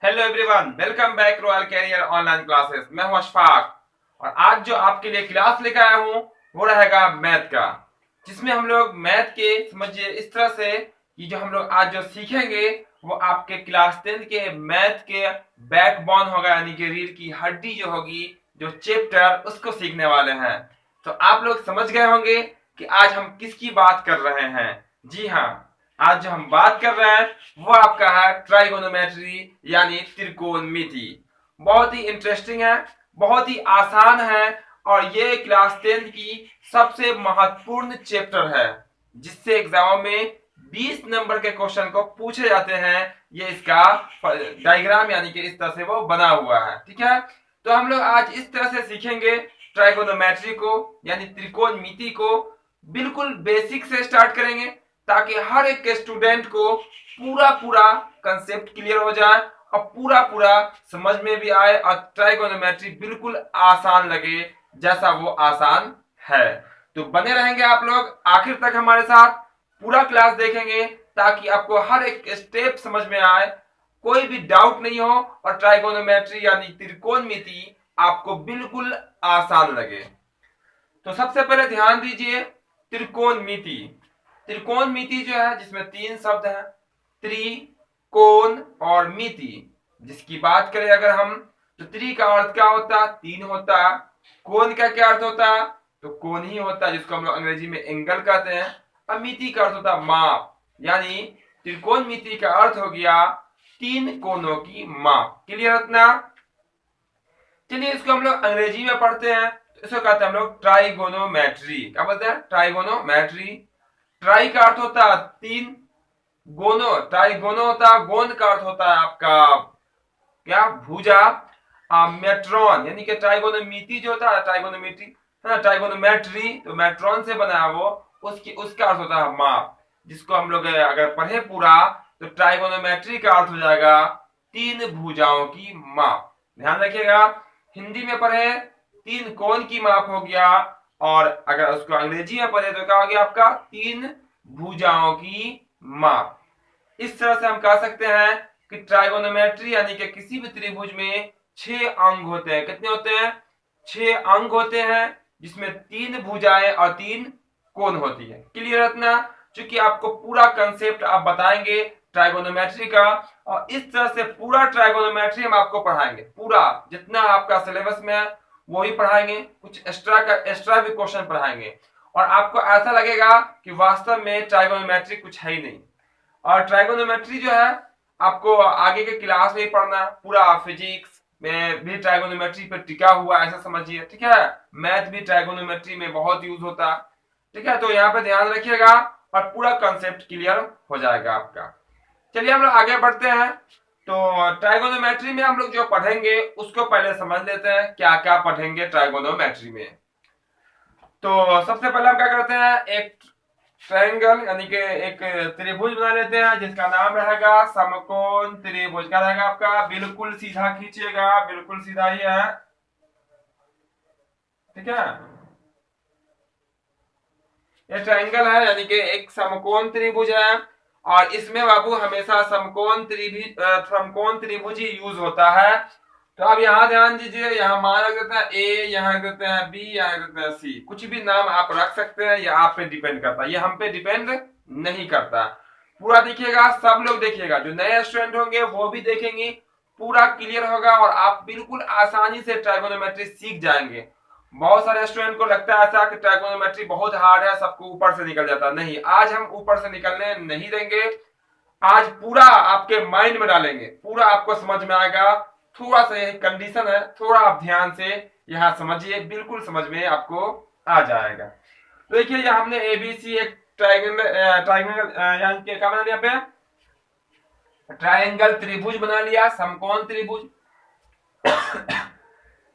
Hello everyone, welcome back Royal Career Online Classes. मैं हूं अशफाक और आज जो आपके लिए क्लास लेकर आया हूं वो रहेगा मैथ का, जिसमें हम लोग मैथ के समझिए इस तरह से कि जो हम लोग आज जो सीखेंगे वो आपके क्लास 10 के मैथ के बैकबोन होगा, यानी कि रीढ़ की हड्डी जो होगी, जो चैप्टर उसको सीखने वाले हैं। तो आप लोग समझ गए होंगे कि आज हम किसकी बात कर रहे हैं। जी हाँ, आज जो हम बात कर रहे हैं वो आपका है ट्राइगोनोमेट्री यानी त्रिकोणमिति। बहुत ही इंटरेस्टिंग है, बहुत ही आसान है और ये क्लास 10 की सबसे महत्वपूर्ण चैप्टर है, जिससे एग्जाम में 20 नंबर के क्वेश्चन को पूछे जाते हैं। ये इसका डायग्राम यानी कि इस तरह से वो बना हुआ है। ठीक है, तो हम लोग आज इस तरह से सीखेंगे ट्राइगोनोमेट्री को यानी त्रिकोणमिति को। बिल्कुल बेसिक से स्टार्ट करेंगे ताकि हर एक स्टूडेंट को पूरा पूरा कंसेप्ट क्लियर हो जाए और पूरा पूरा समझ में भी आए और ट्राइगोनोमेट्री बिल्कुल आसान लगे जैसा वो आसान है। तो बने रहेंगे आप लोग आखिर तक हमारे साथ, पूरा क्लास देखेंगे ताकि आपको हर एक स्टेप समझ में आए, कोई भी डाउट नहीं हो और ट्राइगोनोमेट्री यानी त्रिकोणमिति आपको बिल्कुल आसान लगे। तो सबसे पहले ध्यान दीजिए, त्रिकोणमिति। त्रिकोणमिति जो है जिसमें तीन शब्द हैं, त्रि, कोण और मिति। जिसकी बात करें अगर हम, तो त्रि का अर्थ क्या होता है? तीन होता है। कोण का क्या अर्थ होता है? तो कोण ही होता है, जिसको हम लोग अंग्रेजी में एंगल कहते हैं। और मिति का अर्थ होता है माप, यानी त्रिकोणमिति का अर्थ हो गया तीन कोणों की माप। क्लियर इतना? चलिए इसको हम लोग अंग्रेजी में पढ़ते हैं, तो इसको कहते हैं हम लोग ट्राइगोनोमेट्री। क्या बोलते हैं? ट्राइगोनोमेट्री। ट्राई का अर्थ होता है तीन, गोनो ट्राइगोनो होता है, गोन का अर्थ होता है आपका क्या? भुजा। मेट्रॉन यानी कि ट्राइगोनोमिति जो होता है, ट्राइगोनोमेट्री है ना, ट्राइगोनोमेट्री तो मेट्रॉन से बना है वो, उसका अर्थ होता है माप। जिसको हम लोग अगर पढ़े पूरा तो ट्राइगोनोमेट्री का अर्थ हो जाएगा तीन भुजाओं की माप। ध्यान रखिएगा, हिंदी में पढ़े तीन कोण की माप हो गया, और अगर उसको अंग्रेजी में पढ़े तो क्या हो गया आपका? तीन भुजाओं की माप। इस तरह से हम कह सकते हैं कि ट्राइगोनोमेट्री यानी कि किसी भी त्रिभुज में छह अंग होते हैं। कितने होते हैं? छह अंग होते हैं, जिसमें तीन भुजाएं और तीन कोण होती है। क्लियर इतना? चूंकि आपको पूरा कंसेप्ट आप बताएंगे ट्राइगोनोमेट्री का, और इस तरह से पूरा ट्राइगोनोमेट्री हम आपको पढ़ाएंगे। पूरा जितना आपका सिलेबस में है वो ही पढ़ाएंगे, कुछ एक्स्ट्रा भी क्वेश्चन पढ़ाएंगे, और आपको ऐसा लगेगा कि वास्तव में ट्राइगोनोमेट्री कुछ है ही नहीं। और ट्राइगोनोमेट्री जो है आपको आगे के क्लास में ही पढ़ना है। पूरा फिजिक्स में भी ट्राइगोनोमेट्री पर टिका हुआ, ऐसा समझिए। ठीक है, मैथ भी ट्राइगोनोमेट्री में बहुत यूज होता है। ठीक है, तो यहाँ पे ध्यान रखिएगा और पूरा कंसेप्ट क्लियर हो जाएगा आपका। चलिए हम लोग आगे बढ़ते हैं। तो ट्राइगोनोमेट्री में हम लोग जो पढ़ेंगे उसको पहले समझ लेते हैं, क्या क्या पढ़ेंगे ट्राइगोनोमेट्री में। तो सबसे पहले हम क्या करते हैं, एक ट्रायंगल यानी कि एक त्रिभुज बना लेते हैं जिसका नाम रहेगा समकोण त्रिभुज। क्या रहेगा आपका? बिल्कुल सीधा खींचिएगा, बिल्कुल सीधा ही है। ठीक है, ये ट्रायंगल है यानी कि एक समकोण त्रिभुज है, और इसमें बाबू हमेशा समकोण त्रिभुज ही यूज होता है। तो अब यहाँ ध्यान दीजिए, यहाँ मान रख देते हैं ए, यहाँ रख देते हैं बी, यहाँ रख देते हैं सी। कुछ भी नाम आप रख सकते हैं, ये आप पे डिपेंड करता है, ये हम पे डिपेंड नहीं करता। पूरा देखिएगा, सब लोग देखिएगा, जो नए स्टूडेंट होंगे वो भी देखेंगे, पूरा क्लियर होगा और आप बिल्कुल आसानी से ट्राइगोनोमेट्री सीख जाएंगे। बहुत सारे स्टूडेंट को लगता है ऐसा कि ट्राइगोनोमेट्री बहुत हार्ड है, सबको ऊपर से निकल जाता है। नहीं, आज हम ऊपर से निकलने नहीं देंगे। आज पूरा आपके माइंड में डालेंगे, पूरा आपको समझ में आएगा। थोड़ा सा यही कंडीशन है, थोड़ा आप ध्यान से यहाँ समझिए, बिल्कुल समझ में आपको आ जाएगा। तो देखिए ये हमने एबीसी एक ट्राइंगल यानी कि क्या बना लिया पे? ट्राइंगल त्रिभुज बना लिया, समकोण त्रिभुज।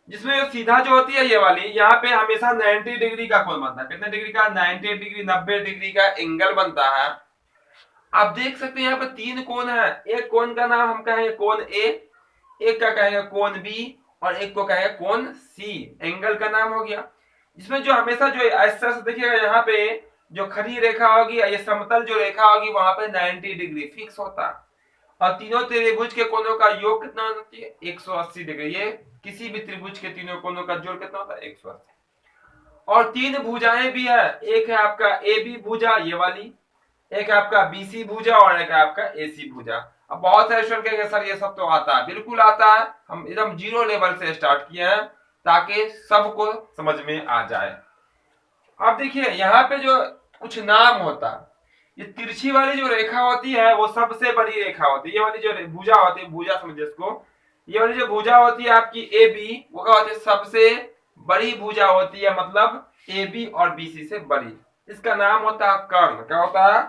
जिसमें सीधा जो होती है ये वाली, यहाँ पे हमेशा 90 डिग्री का कोण बनता है। कितने डिग्री का? 90 डिग्री, 90 डिग्री का एंगल बनता है। आप देख सकते हैं यहाँ पे तीन कोण है। एक कोण का नाम हम कहेंगे कोण ए, एक का कहेंगे कोण बी, और एक को कहेंगे कोण सी। एंगल का नाम हो गया। इसमें जो हमेशा जो इस तरह से देखिएगा, यहाँ पे जो खड़ी रेखा होगी, ये समतल जो रेखा होगी वहां पे 90 डिग्री फिक्स होता है। और तीनों त्रिभुज के कोणों का योग कितना होना चाहिए? 180 डिग्री। ये किसी भी त्रिभुज के तीनों कोणों का जोड़ कितना होता है? 180। और तीन भुजाएं भी है, एक है आपका ए बी भुजा ये वाली, एक है आपका बीसी भुजा और एक है आपका एसी भुजा। अब बहुत सारे स्टूडेंट कहेंगे सर ये सब तो आता है, बिल्कुल आता है, हम एकदम जीरो लेवल से स्टार्ट किए हैं ताकि सबको समझ में आ जाए। अब देखिए यहाँ पे जो कुछ नाम होता है, ये तिरछी वाली जो रेखा होती है वो सबसे बड़ी रेखा होती है। ये वाली जो भुजा होती है, भुजा समझिए इसको, ये वाली जो भुजा होती है आपकी ए बी, वो क्या होती है? सबसे बड़ी भुजा होती है, मतलब ए बी और बीसी से बड़ी। इसका नाम होता है कर्ण। क्या होता है?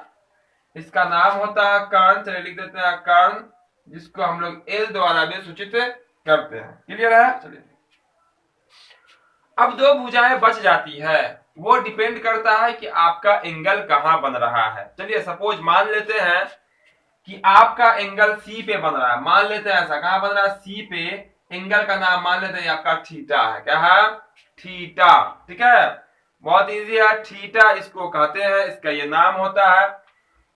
इसका नाम होता है कर्ण। चलिए लिख देते हैं कर्ण, जिसको हम लोग एल द्वारा भी सूचित करते हैं। क्लियर है? चलिए अब दो भुजाएं बच जाती है, वो डिपेंड करता है कि आपका एंगल कहां बन रहा है। चलिए सपोज मान लेते हैं कि आपका एंगल सी पे बन रहा है, मान लेते हैं ऐसा। कहां बन रहा है? सी पे। एंगल का नाम मान लेते हैं आपका थीटा है। क्या है? थीटा। ठीक है, बहुत इजी है। थीटा इसको कहते हैं, इसका ये नाम होता है।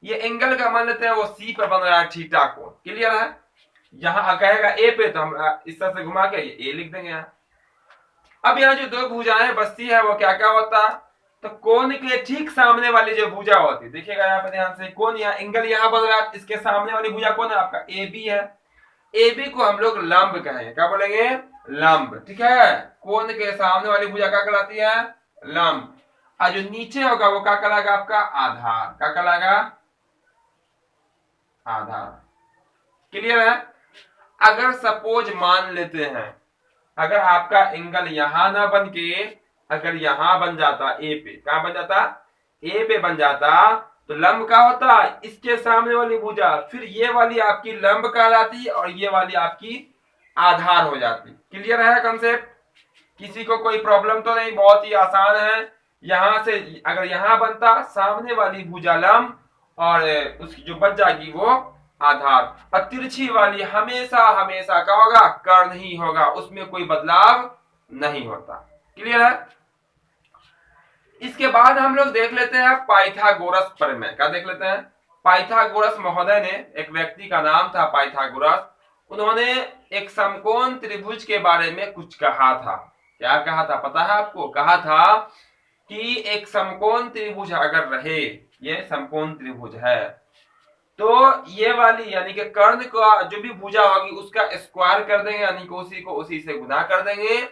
ये एंगल का मान लेते हैं वो सी पे बन रहा है, थीटा को। क्लियर है? यहां कहेगा ए पे तो हम इस तरह से घुमा के ए लिख देंगे यहाँ। अब यहाँ जो दो भुजाएं बचती है वो क्या क्या होता? तो कोण के ठीक सामने वाली जो भुजा होती है, देखिएगा यहाँ पे ध्यान से, कोण यहाँ एंगल यहाँ बन रहा है, इसके सामने वाली भुजा कौन है? आपका ए बी है। ए बी को हम लोग लंब कहेंगे। क्या बोलेंगे? लंब। ठीक है, कोण के सामने वाली भुजा क्या कहलाती है? लंब। और जो नीचे होगा वो क्या कहलाएगा? आपका आधार। क्या कहलाएगा? आधार। क्लियर है? अगर सपोज मान लेते हैं, अगर आपका एंगल यहां ना बन के अगर यहां बन जाता, ए पे, कहां बन जाता? ए पे बन जाता, तो लंब का होता इसके सामने वाली भुजा, फिर ये वाली आपकी लंब कहलाती और ये वाली आपकी आधार हो जाती। क्लियर है कंसेप्ट? किसी को कोई प्रॉब्लम तो नहीं? बहुत ही आसान है। यहां से अगर यहां बनता सामने वाली भुजा लंब और उसकी जो बच जाएगी वो आधार, और तिरछी वाली हमेशा हमेशा क्या होगा? कर्ण ही होगा, उसमें कोई बदलाव नहीं होता। क्लियर है? इसके बाद हम लोग देख लेते हैं पाइथागोरस प्रमेय। क्या देख लेते हैं? पाइथागोरस महोदय ने, एक व्यक्ति का नाम था पाइथागोरस, उन्होंने एक समकोण त्रिभुज के बारे में कुछ कहा था। क्या कहा था पता है आपको? कहा था कि एक समकोण त्रिभुज अगर रहे, ये समकोण त्रिभुज है, तो ये वाली यानी कि कर्ण का जो भी भुजा होगी उसका स्क्वायर कर देंगे, यानी कि उसी को उसी से गुना कर देंगे,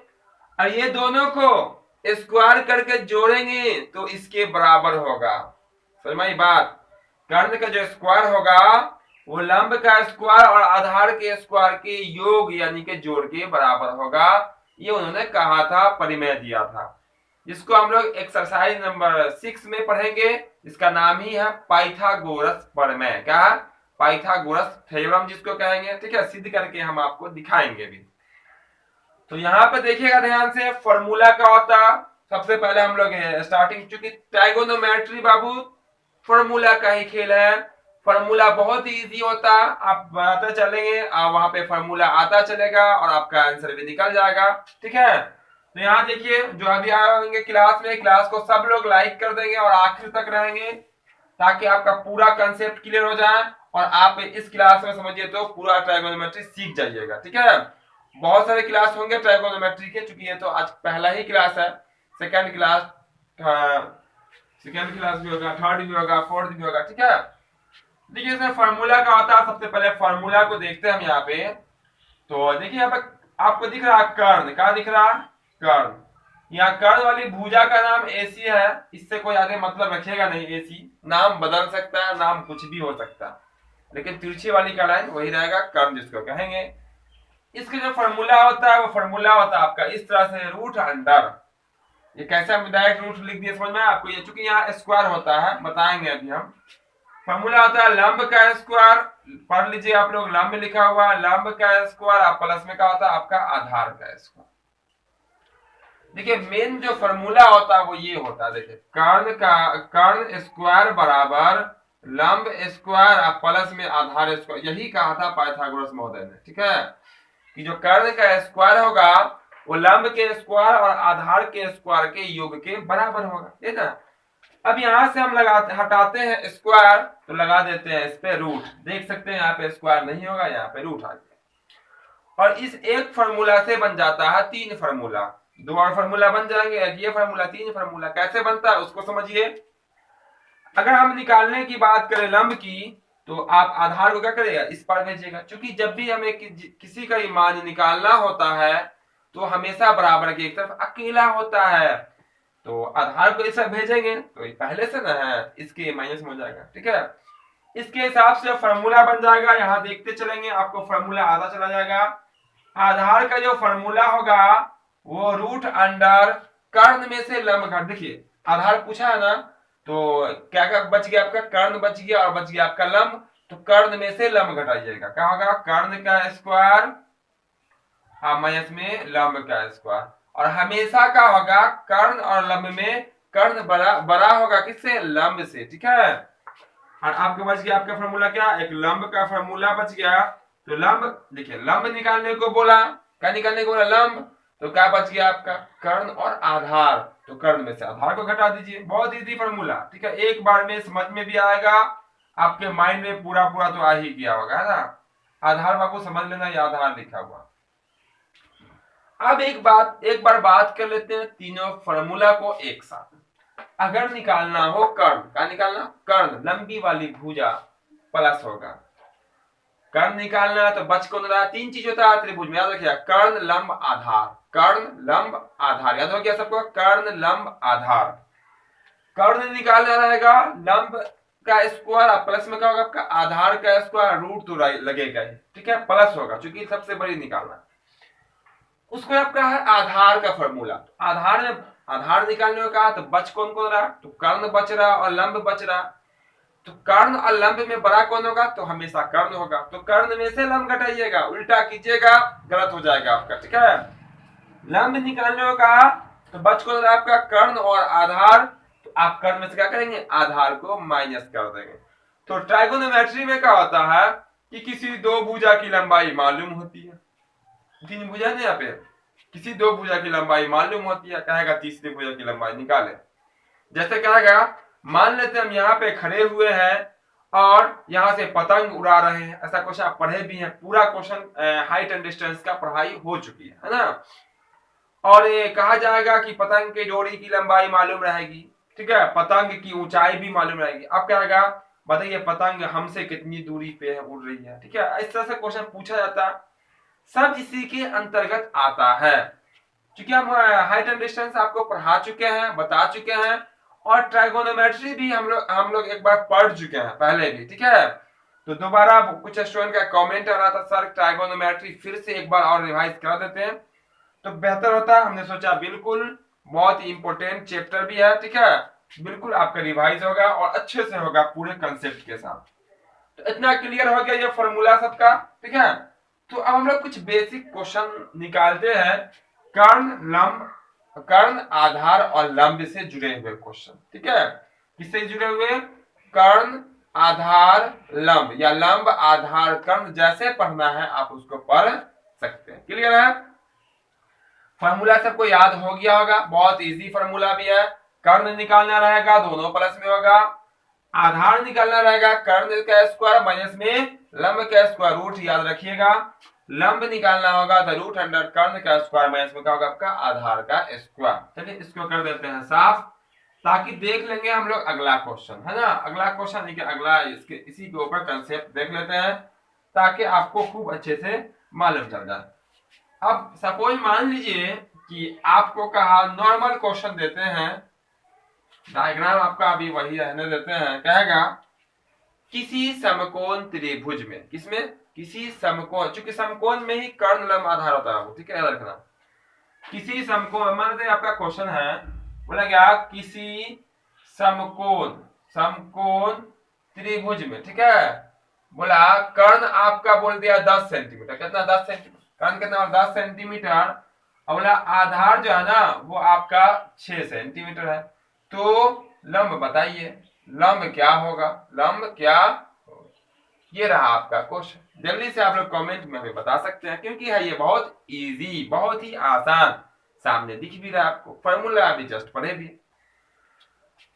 और ये दोनों को स्क्वायर करके जोड़ेंगे तो इसके बराबर होगा। समझ में आई बात? कर्ण का जो स्क्वायर होगा वो लंब का स्क्वायर और आधार के स्क्वायर के योग यानी कि जोड़ के बराबर होगा। ये उन्होंने कहा था, परिमेय दिया था, जिसको हम लोग एक्सरसाइज नंबर 6 में पढ़ेंगे। इसका नाम ही है पाइथागोरस प्रमेय। क्या है? पाइथागोरस थ्योरम जिसको कहेंगे। ठीक है, सिद्ध करके हम आपको दिखाएंगे भी। तो यहाँ पे देखिएगा ध्यान से, फॉर्मूला क्या होता? सबसे पहले हम लोग स्टार्टिंग, चूंकि ट्राइगोनोमेट्री बाबू फॉर्मूला का ही खेल है, फॉर्मूला बहुत ही इजी होता, आप बनाते चलेंगे और वहां पे फॉर्मूला आता चलेगा और आपका आंसर भी निकल जाएगा। ठीक है, तो यहाँ देखिए जो अभी आएंगे क्लास में, क्लास को सब लोग लाइक कर देंगे और आखिर तक रहेंगे ताकि आपका पूरा कंसेप्ट क्लियर हो जाए और आप इस क्लास में समझिए तो पूरा ट्राइगोनोमेट्री सीख जाइएगा। ठीक है, बहुत सारे क्लास होंगे ट्राइगोनोमेट्री के, चूंकि ये तो आज पहला ही क्लास है। सेकंड क्लास भी होगा, थर्ड भी होगा, फोर्थ भी होगा। ठीक है, देखिए इसमें फार्मूला का होता है। सबसे पहले फार्मूला को देखते हैं हम यहाँ पे। तो देखिए यहाँ पे आपको दिख रहा कर्ण, क्या दिख रहा? कर्ण। यहाँ कर्ण वाली भुजा का नाम एसी है, इससे कोई आगे मतलब रखेगा नहीं। एसी नाम बदल सकता है, नाम कुछ भी हो सकता है, लेकिन तिरछी वाली का लाइन वही रहेगा, कर्ण जिसको कहेंगे। इसका जो फॉर्मूला होता है वो फॉर्मूला होता है आपका इस तरह से, रूट अंडर, ये कैसे हम डायरेक्ट रूट लिख दिए समझ में आपको? ये चूंकि यहाँ स्क्वायर होता है, बताएंगे अभी हम। फॉर्मूला होता है लंब का स्क्वायर, पढ़ लीजिए आप लोग, लंब लिखा हुआ है, लंब का स्क्वायर, आप प्लस में क्या होता है? आपका आधार का स्क्वायर। देखिए मेन जो फॉर्मूला होता है वो ये होता है, देखिए कर्ण स्क्वायर बराबर लंब स्क्वायर प्लस में आधार स्क्वायर, यही कहा था पाइथागोरस महोदय ने। ठीक है, कि जो कर्ण का स्क्वायर होगा वो लंब के स्क्वायर और आधार के स्क्वायर के योग के बराबर होगा। ठीक है, अब यहां से हम लगाते हटाते हैं स्क्वायर, तो लगा देते हैं इस पे रूट। देख सकते हैं यहाँ पे स्क्वायर नहीं होगा, यहाँ पे रूट आ गया। और इस एक फार्मूला से बन जाता है 3 फार्मूला। 2 और फार्मूला बन जाएंगे, एक ये फार्मूला, 3 फार्मूला। कैसे बनता है उसको समझिए। अगर हम निकालने की बात करें लंब की, तो आप आधार को क्या करेगा, इस पर भेजिएगा। क्योंकि जब भी हमें किसी का मान निकालना होता है तो हमेशा बराबर की एक तरफ अकेला होता है, तो आधार को इसे भेजेंगे तो ये पहले से ना है, इसके माइनस में हो जाएगा। ठीक है, इसके हिसाब से फॉर्मूला बन जाएगा। यहाँ देखते चलेंगे, आपको फॉर्मूला आधा चला जाएगा। आधार का जो फॉर्मूला होगा वो रूट अंडर कर्ण में से लंब घट। देखिए आधार पूछा है ना, तो क्या क्या बच गया आपका, कर्ण बच गया और बच गया आपका लंब। तो कर्ण में से लंब घटाइएगा, क्या होगा, कर्ण का स्क्वायर माइनस में लंब का स्क्वायर। और हमेशा का होगा कर्ण और लंब में कर्ण बड़ा होगा किससे, लंब से। ठीक है, और आपके बच गया आपका फॉर्मूला क्या, एक लंब का फॉर्मूला बच गया। तो लंब, देखिए लंब निकालने को बोला, क्या निकालने को बोला, लंब। तो क्या बच गया आपका, कर्ण और आधार। तो कर्ण में से आधार को घटा दीजिए। बहुत इजी फॉर्मूला। ठीक है, एक बार में समझ में भी आएगा, आपके माइंड में पूरा पूरा तो आ ही गया होगा, है ना। आधार बाबू समझ लेना, ये आधार लिखा हुआ। अब एक बार बात कर लेते हैं तीनों फॉर्मूला को एक साथ। अगर निकालना हो कर्ण, क्या निकालना, कर्ण लंबी वाली भुजा प्लस होगा। कर्ण निकालना है तो बच कौन रहा, 3 चीज होता है त्रिभुज में, याद रखिएगा, कर्ण लंब आधार। कर्ण लंब आधार याद हो गया सबको, कर्ण लंब आधार। कर्ण निकालना रहेगा लंब का स्क्वायर, प्लस में क्या होगा आपका, आधार का स्क्वायर, रूट तो लगेगा ही। ठीक है, प्लस होगा क्योंकि सबसे बड़ी निकालना। उसको आपका है आधार का फॉर्मूला। आधार में आधार निकालने को कहा तो बच कौन कौन रहा, तो कर्ण बच रहा और लंब बच रहा। तो कर्ण और लंब में बड़ा कौन होगा, तो हमेशा कर्ण होगा। तो कर्ण में से लंब घटाइएगा, उल्टा कीजिएगा, गलत हो जाएगा आपका। ठीक है, लंब निकालने को कहा तो बच कौन रहा आपका, कर्ण और आधार। तो आप कर्ण में से क्या करेंगे, आधार को माइनस कर देंगे। तो ट्राइगोनोमेट्री में क्या होता है कि किसी दो भुजा की लंबाई मालूम होती है। 3 भुजा है यहाँ पे, किसी 2 भुजा की लंबाई मालूम होती है, कहेगा तीसरी भुजा की लंबाई निकाले। जैसे कहेगा, मान लेते हम यहाँ पे खड़े हुए हैं और यहाँ से पतंग उड़ा रहे हैं। ऐसा क्वेश्चन आप पढ़े भी हैं, पूरा क्वेश्चन हाइट एंड डिस्टेंस का पढ़ाई हो चुकी है ना। और ये कहा जाएगा कि पतंग की डोरी की लंबाई मालूम रहेगी। ठीक है, पतंग की ऊंचाई भी मालूम रहेगी। अब क्या आएगा, बताइए पतंग हमसे कितनी दूरी पे है, उड़ रही है। ठीक है, इस तरह से क्वेश्चन पूछा जाता है, सब इसी के अंतर्गत आता है। क्योंकि हम हाइट एंड डिस्टेंस आपको पढ़ा चुके हैं, बता चुके हैं, और ट्राइगोनोमेट्री भी हम लोग एक बार पढ़ चुके हैं पहले भी। ठीक है, तो दोबारा कुछ स्टूडेंट का कमेंट आ रहा था, सर ट्राइगोनोमेट्री फिर से एक बार और रिवाइज करा देते हैं तो बेहतर होता। हमने सोचा बिल्कुल, बहुत ही इंपॉर्टेंट चैप्टर भी है। ठीक है, बिल्कुल आपका रिवाइज होगा और अच्छे से होगा पूरे कंसेप्ट के साथ। तो इतना क्लियर हो गया ये फॉर्मूला सबका। ठीक है, तो अब हम लोग कुछ बेसिक क्वेश्चन निकालते हैं, कर्ण लंब, कर्ण आधार और लंब से जुड़े हुए क्वेश्चन। ठीक है, किससे जुड़े हुए, कर्ण आधार लंब या लंब आधार कर्ण, जैसे पढ़ना है आप उसको पढ़ सकते हैं। क्लियर है, फॉर्मूला सबको याद हो गया होगा, बहुत इजी फॉर्मूला भी है। कर्ण निकालना रहेगा, दोनों प्लस में होगा। आधार निकालना रहेगा, कर्ण का स्क्वायर माइनस में लंब का स्क्वायर, रूट याद रखिएगा। लंब निकालना होगा तो रूट अंडर कर्ण का स्क्वायर माइनस में क्या होगा आपका, आधार का स्क्वायर। चलिए इसको कर देते हैं साफ, ताकि देख लेंगे हम लोग अगला क्वेश्चन, है ना। अगला क्वेश्चन नहीं, अगला इसके इसी के ऊपर कंसेप्ट देख लेते हैं, ताकि आपको खूब अच्छे से मालूम चल जाए। अब सपोज मान लीजिए कि आपको कहा नॉर्मल क्वेश्चन देते हैं, डायग्राम आपका अभी वही रहने देते हैं। कहेगा किसी समकोण त्रिभुज में, किसमें, किसी समकोण, चूंकि समकोण में ही कर्ण लंब आधार होता है। ठीक है, याद रखना, किसी समकोण, मान लेते आपका क्वेश्चन है, बोला गया किसी समकोण, समकोण त्रिभुज में। ठीक है, बोला कर्ण आपका बोल दिया 10 सेंटीमीटर, कितना, 10 सेंटीमीटर, कर्ण कितना, 10 सेंटीमीटर। और बोला आधार जो है ना वो आपका 6 सेंटीमीटर है। तो लंब बताइए, लंब क्या होगा, लंब क्या, ये रहा आपका क्वेश्चन। जल्दी से आप लोग कमेंट में हमें बता सकते हैं, क्योंकि है ये बहुत इजी, बहुत ही आसान, सामने दिख भी रहा है आपको, फॉर्मूला अभी जस्ट पढ़े भी।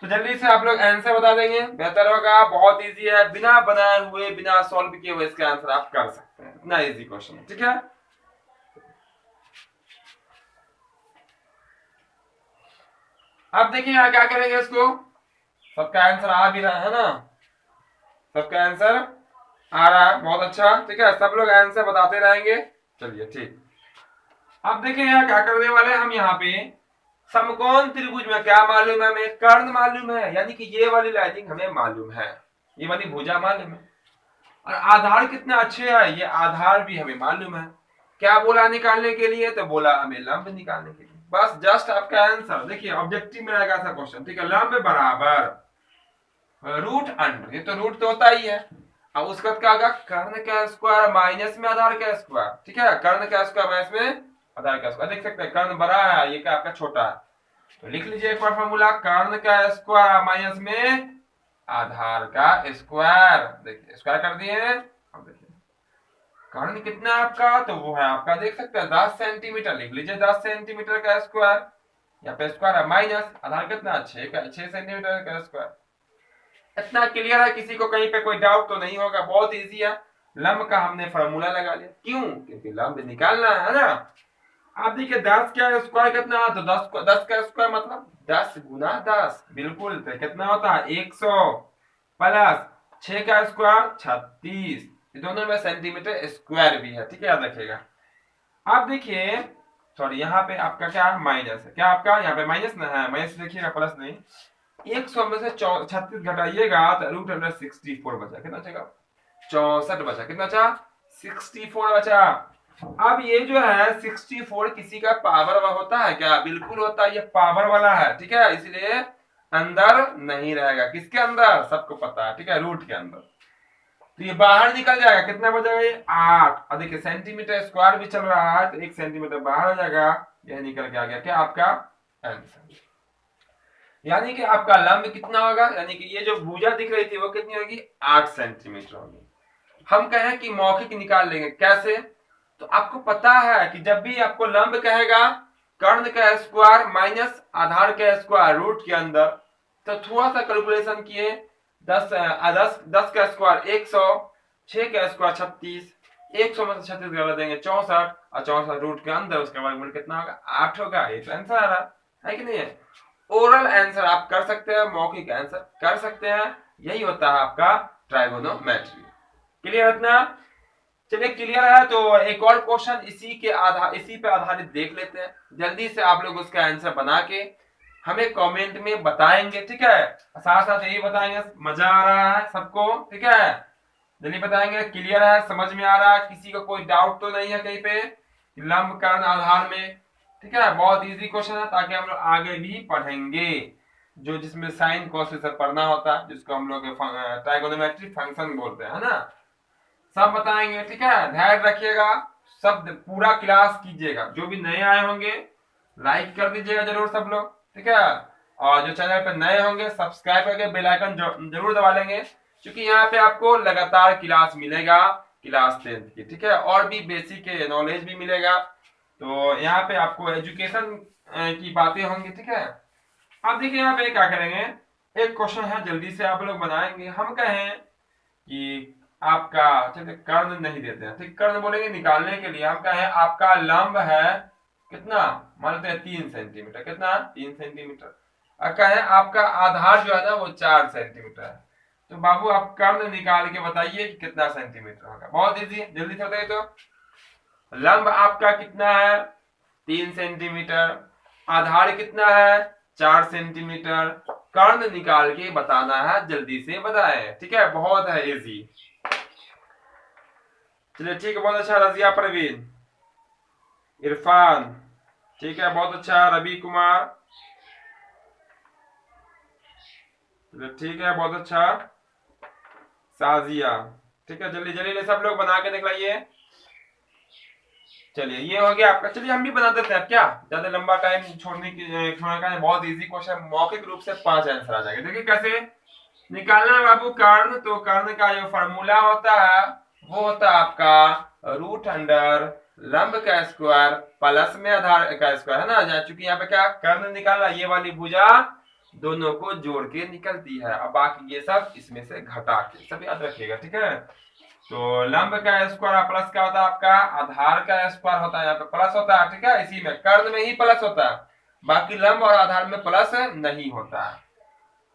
तो जल्दी से आप लोग आंसर बता देंगे, बेहतर होगा। बहुत इजी है, बिना बनाए हुए, बिना सॉल्व किए हुए इसका आंसर आप कर सकते हैं। इतना इजी क्वेश्चन है, ठीक है। अब देखिए यहाँ क्या करेंगे, इसको सबका आंसर आ भी रहा है ना, सबका आंसर आ रहा है, बहुत अच्छा, ठीक है। सब लोग आंसर बताते रहेंगे, चलिए ठीक। अब देखिए यहाँ क्या करने वाले हैं हम, यहाँ पे समकोण त्रिभुज में क्या मालूम है हमें, कर्ण मालूम है, यानी कि ये वाली लाइनिंग हमें मालूम है, ये वाली भुजा मालूम है, और आधार कितने अच्छे है, ये आधार भी हमें मालूम है। क्या बोला निकालने के लिए, तो बोला हमें लंब निकालने के लिए। बस जस्ट आपका आंसर देखिए, ऑब्जेक्टिव में रहेगा ऐसा क्वेश्चन, ठीक है। लंब बराबर रूट अंडर, ये तो रूट तो होता ही है। अब उसके बाद क्या होगा, कर्ण का स्क्वायर माइनस में आधार का स्क्वायर, ठीक है। कर्ण का स्क्वायर माइनस में आधार का स्क्वायर, देख सकते हैं कर्ण बड़ा है, ये क्या आपका छोटा है, तो लिख लीजिए एक बार फॉर्मूला, कर्ण का स्क्वायर माइनस में आधार का स्क्वायर। देखिए स्क्वायर कर दिए। अब देखिए कर्ण कितना है आपका, तो वो है आपका, देख सकते हैं 10 सेंटीमीटर, लिख लीजिए 10 सेंटीमीटर का स्क्वायर। यहाँ पे स्क्वायर है माइनस, आधार कितना 6 सेंटीमीटर का स्क्वायर। इतना क्लियर है, किसी को कहीं पे कोई डाउट तो नहीं होगा, बहुत इजी है। लंब का हमने फॉर्मूला लगा लिया, क्यों, क्योंकि लंब निकालना है ना। आप देखिए 10 का स्क्वायर कितना है, तो 10 का स्क्वायर मतलब 10 गुना 10, बिल्कुल, तो कितना होता है 100 प्लस 6 का स्क्वायर 36, दोनों में सेंटीमीटर स्क्वायर भी है, ठीक है, याद रखिएगा। आप देखिए सॉरी, यहाँ पे आपका क्या माइनस है, क्या आपका यहाँ पे माइनस ना है, माइनस देखिएगा, प्लस नहीं। 100 में से 36 घटाइएगा तो रूट अंडर 64 बचा, कितना बचेगा 64 बचा, कितना बचा 64 बचा। अब ये जो है 64 किसी का पावर होता है क्या, बिल्कुल होता है, ये पावर वाला है, ठीक है, इसलिए अंदर नहीं रहेगा, किसके अंदर, सबको पता है, ठीक है, रूट के अंदर। तो ये बाहर निकल जाएगा, कितना बचेगा ये 8, और देखिए सेंटीमीटर स्क्वायर भी चल रहा है, तो 1 सेंटीमीटर बाहर हो जाएगा, यह निकल के आ गया क्या आपका आंसर। यानी कि आपका लंब कितना होगा, यानी कि ये जो भुजा दिख रही थी वो कितनी होगी 8 सेंटीमीटर होगी। हम कहें कि मौखिक निकाल लेंगे, कैसे, तो आपको पता है कि जब भी आपको लंब कहेगा कर्ण का स्क्वायर माइनस आधार का स्क्वायर रूट के अंदर, तो थोड़ा सा कैलकुलेशन किए, 10 का स्क्वायर 100, 6 का स्क्वायर 36, 100 में से 36 गलत देंगे 64, और 64 रूट के अंदर उसका वर्गमूल कितना होगा 8 होगा, ये तो आंसर आ रहा है कि नहीं है। ओरल आंसर आप कर सकते हैं, मौखिक आंसर कर सकते हैं, यही होता है आपका ट्राइगोनोमेट्री। क्लियर इतना, चलिए क्लियर है। तो एक और क्वेश्चन इसी पे आधारित देख लेते हैं, जल्दी से आप लोग उसका आंसर बना के हमें कमेंट में बताएंगे, ठीक है। साथ साथ यही बताएंगे मजा आ रहा है सबको, ठीक है, जल्दी बताएंगे क्लियर है, समझ में आ रहा है, किसी को कोई डाउट तो नहीं है कहीं पे लंब कर्ण आधार में, ठीक है। बहुत इजी क्वेश्चन है, ताकि हम लोग आगे भी पढ़ेंगे, जो जिसमें साइन कॉस सब पढ़ना होता है, जिसको हम लोग ट्राइगोनोमेट्री फंक्शन बोलते हैं ना, सब बताएंगे, ठीक है। ध्यान रखिएगा, सब पूरा क्लास कीजिएगा, जो भी नए आए होंगे लाइक कर दीजिएगा जरूर सब लोग, ठीक है। और जो चैनल पे नए होंगे सब्सक्राइब करके बेल आइकन जरूर दबा लेंगे, क्योंकि यहाँ पे आपको लगातार क्लास मिलेगा, क्लास 10th की, ठीक है, और भी बेसिक नॉलेज भी मिलेगा, तो यहाँ पे आपको एजुकेशन की बातें होंगी, ठीक है। अब देखिए यहाँ पे क्या करेंगे, एक क्वेश्चन है जल्दी से आप लोग बनाएंगे। हम कहें कि आपका, चलिए कर्ण नहीं देते हैं, ठीक, कर्ण बोलेंगे निकालने के लिए। हम कहें आपका लंब है कितना, मान लेते हैं 3 सेंटीमीटर, कितना 3 सेंटीमीटर, और कहें आपका आधार जो है ना वो 4 सेंटीमीटर है, तो बाबू आप कर्ण निकाल के बताइए कि कितना सेंटीमीटर होगा। बहुत इजी, जल्दी से बताइए। तो लंब आपका कितना है 3 सेंटीमीटर, आधार कितना है 4 सेंटीमीटर, कर्ण निकाल के बताना है, जल्दी से बताएं, ठीक है, बहुत है इजी। चलिए ठीक है, बहुत अच्छा, रजिया परवीन, इरफान, ठीक है, बहुत अच्छा, रवि कुमार, चलिए ठीक है, बहुत अच्छा, साजिया, ठीक है, जल्दी जल्दी सब लोग बना के दिखलाइए। चलिए ये हो गया आपका, चलिए हम भी बना देते हैं, क्या ज्यादा लंबा टाइम छोड़ने का, बहुत इजी क्वेश्चन, मौखिक रूप से 5 आंसर आ जाएगा। देखिए कैसे निकालना है बाबू कर्ण, तो कर्ण का जो फॉर्मूला होता है वो होता है आपका रूट अंडर लंब का स्क्वायर प्लस में आधार का स्क्वायर, है ना। चूंकि यहाँ पे क्या कर्ण निकालना, ये वाली भुजा दोनों को जोड़ के निकलती है। अब बाकी ये सब इसमें से घटा के, सब याद रखिएगा, ठीक है। तो लंब का स्क्वायर प्लस क्या होता है आपका, आधार का स्क्वायर होता है, यहाँ पे प्लस होता है, ठीक है। इसी में कर्ण में ही प्लस होता है, बाकी लंब और आधार में प्लस नहीं होता है।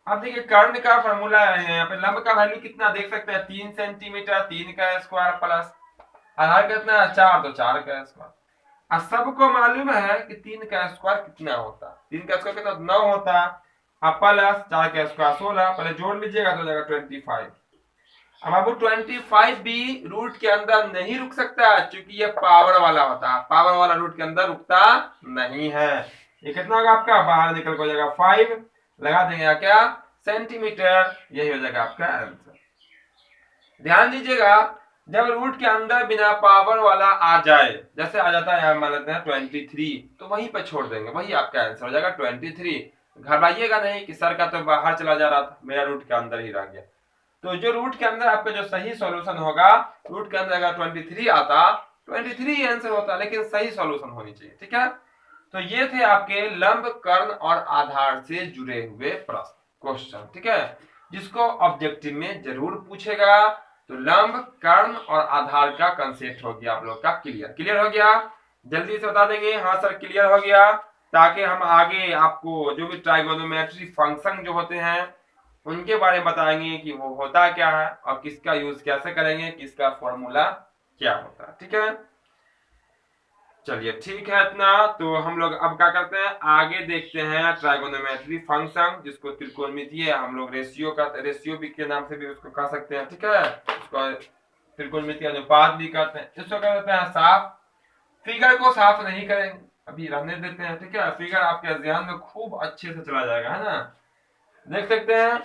अब देखिए कर्ण का फॉर्मूला है, यहाँ पे लंब का वैल्यू कितना देख सकते हैं, 3 सेंटीमीटर, 3 का स्क्वायर प्लस आधार कितना है 4, तो 4 का स्क्वायर। अब सबको मालूम है कि 3 का स्क्वायर कितना होता है, 3 का स्क्वायर कितना 9 होता है। अब प्लस 4 का स्क्वायर 16, पहले जोड़ लीजिएगा तो हो जाएगा 25। अब आपको 25 भी रूट के अंदर नहीं रुक सकता, क्योंकि ये पावर वाला होता है, पावर वाला रूट के अंदर रुकता नहीं है। ये कितना होगा आपका, बाहर निकल के हो जाएगा 5, लगा देंगे क्या, सेंटीमीटर, यही हो जाएगा आपका आंसर। ध्यान दीजिएगा, जब रूट के अंदर बिना पावर वाला आ जाए, जैसे आ जाता है मान लेते हैं 23, तो वहीं पर छोड़ देंगे, वही आपका आंसर हो जाएगा 23। घबराइएगा नहीं कि सर का तो बाहर चला जा रहा था, मेरा रूट के अंदर ही रह गया। तो जो रूट के अंदर आपका जो सही सॉल्यूशन होगा, रूट के अंदर अगर 23 आता, 23 आंसर होता, लेकिन सही सॉल्यूशन होनी चाहिए, ठीक है। तो ये थे आपके लंब, कर्ण और आधार से जुड़े हुए प्रश्न, क्वेश्चन, ठीक है, जिसको ऑब्जेक्टिव में जरूर पूछेगा। तो लंब, कर्ण और आधार का कंसेप्ट हो गया आप लोग का क्लियर, क्लियर हो गया। जल्दी से बता देंगे हाँ सर क्लियर हो गया, ताकि हम आगे आपको जो भी ट्राइगोनोमेट्री फंक्शन जो होते हैं उनके बारे में बताएंगे कि वो होता क्या है और किसका यूज कैसे करेंगे, किसका फॉर्मूला क्या होता है, ठीक है। चलिए ठीक है इतना। तो हम लोग अब क्या करते हैं, आगे देखते हैं ट्राइगोनोमेट्री फंक्शन, जिसको त्रिकोणमितीय हम लोग रेशियो भी के नाम से भी उसको कह सकते हैं, ठीक है। उसको त्रिकोणमितीय अनुपात भी कहते हैं। इसको क्या कहते हैं, साफ फिगर को साफ नहीं करेंगे, अभी रहने देते हैं, ठीक है। फिगर आपके ध्यान में खूब अच्छे से चला जाएगा, है ना। देख सकते हैं,